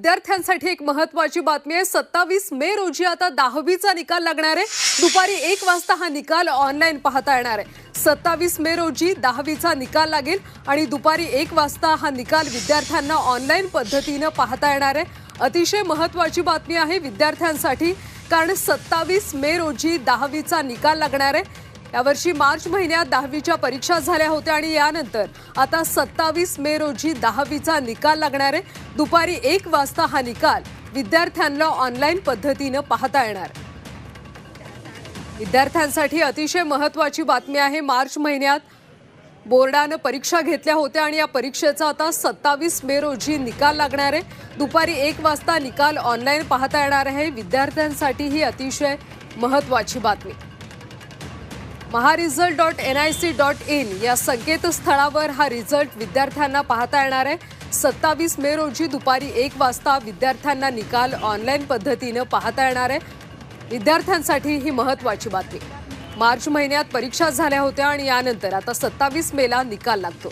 विद्यार्थ्यांसाठी एक महत्त्वाची बातमी आहे। 27 मे रोजी आता 10वीचा निकाल लागणार आहे। दुपारी 1 वाजता हा निकाल ऑनलाईन पाहता येणार आहे। 27 मे रोजी 10वीचा निकाल लागेल आणि दुपारी 1 वाजता हा निकाल विद्यार्थ्यांना ऑनलाईन पद्धतीने पाहता येणार आहे। अतिशय महत्त्वाची बातमी आहे विद्यार्थ्यांसाठी, कारण 27 मे रोजी 10वीचा निकाल लागणार आहे। यावर्षी मार्च महिन्यात 10वीच्या परीक्षा झाल्या होत्या आणि यानंतर आता 27 मे रोजी 10वीचा निकाल लागणार आहे। दुपारी 1 वाजता हा निकाल विद्यार्थ्यांना ऑनलाईन पद्धतीने पाहता येणार। विद्यार्थ्यांसाठी अतिशय महत्त्वाची बातमी आहे। मार्च महिन्यात बोर्डाने परीक्षा घेतल्या होत्या आणि या परीक्षेचा आता 27 मे रोजी निकाल लागणार आहे। दुपारी 1 वाजता निकाल ऑनलाईन पाहता येणार आहे। विद्यार्थ्यांसाठी ही अतिशय महत्त्वाची बातमी। maharesult.nic.in या संकेतस्थळावर हा रिझल्ट विद्यार्थ्यांना पाहता येणार आहे। 27 मे रोजी दुपारी 1 वाजता विद्यार्थ्यांना निकाल ऑनलाईन पद्धतीने पाहता येणार आहे। विद्यार्थ्यांसाठी ही महत्त्वाची बातमी। मार्च महिन्यात परीक्षा झाल्या होत्या आणि यानंतर आता 27 मेला निकाल लागतो।